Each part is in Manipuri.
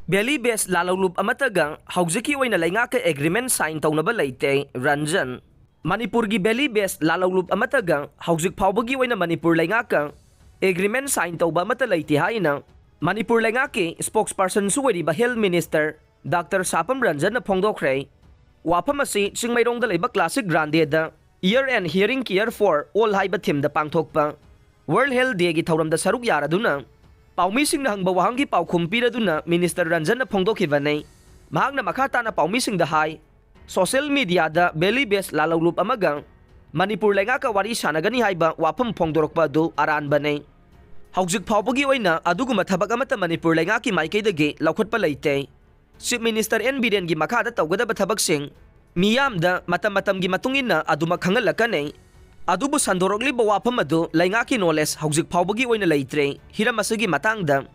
Belly base Lalhoulup Amattaga Houjikki Oina Leingakka agreement sign Tounaba Leite Ranjan Manipurgi belly base Lalhoulup Amattaga Houjik Paubagi Oina Manipur Leingakka agreement sign Tauba Mata Leite Haina Manipur Leingakki spokesperson Suwari Health Minister Dr. Sapam Ranjan na Phongdokre Wapamasi Chingmairong Dalaiba Classic Grande da Year-end Hearing Care for All Haiba Thim da Pangthokpa World Health Day gi Thauram da Saruk Yaraduna Paumising na hangba wahangi paukhum piraduna Minister Ranjan na phongdokhibanai mahakna makata na paumising da hai social media da belly base Lalhoulup amagang Manipur Leingakka wari sanagani haiba wapam phongdorokpa du aran banai Houjik phawbagi oina aduguma thabak amata Manipur Leingakki maikaidagi laukhatpa leite Chief Minister N Biren gi makada tawgadaba thabaksing miyam da matam-matam gi matungina aduma khangalakane Adubu sandorogli bawapam adu Leingakki knowledge Houjik phawbagi oina leitre hiram asigi matangda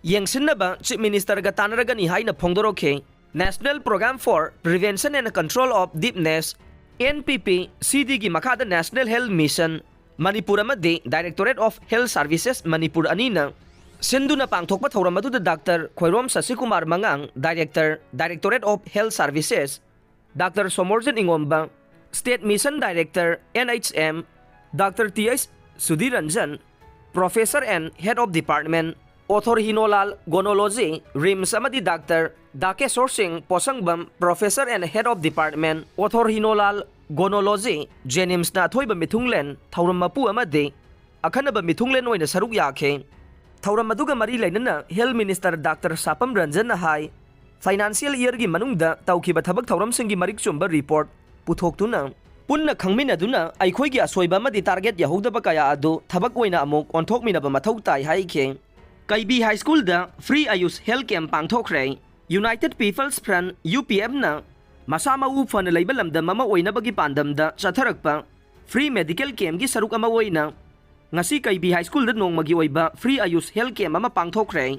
yengsinnaba Chief Minister ga tanaragani haina phongdorokhe National Program for Prevention and Control of Deafness NPP CD gi makhada National Health Mission Manipur amadi Directorate of Health Services Manipur anina sinduna pangthokpa thauram adu Dr. Khoirom Sasikumar Mangang Directorate of Health Services Dr. Somorjan Ingomba State Mission Director NHM Dr. T.S. Sudhir Ranjan Professor and Head of Department Othorhinolal Gonology RIMS amadi Dr. Dake Sorsing Posangbam Professor and Head of Department Othorhinolal Gonology Jenims na thoiba mithunglen thauram mapu amadi akhanaba mithunglen oina saruk yakhe thauram maduga mari lainana Health Minister Dr. Sapam Ranjan na hai Financial Year gi manungda tawkhiba thabak thauram singi marik chumba report Puthoktunang punna khangminaduna aikhoigi asoiba amadi target yahodaba kaya adu thabak oina amuk onthokminaba mathau tai haike Kaibi High School da free ayush health camp pangthokre United People's Front UPF na masama u fan leiba lamda mama oina bagi pandam da chatharakpa free medical camp gi saruk ama oina ngasi Kaibi High School da nongmagi oiba free ayush health camp ama pangthokre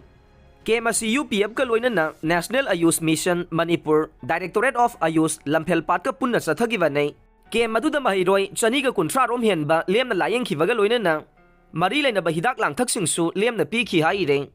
KMC UPF ka loina na National Ayush Mission Manipur Directorate of Ayush Lamphel Pat ka punna sathagibanai KM maduda mahiroi chaniga kunthra rom henba lemna layeng khibaga loina na mari laina ba hidak langthak singsu lemna pi khi haire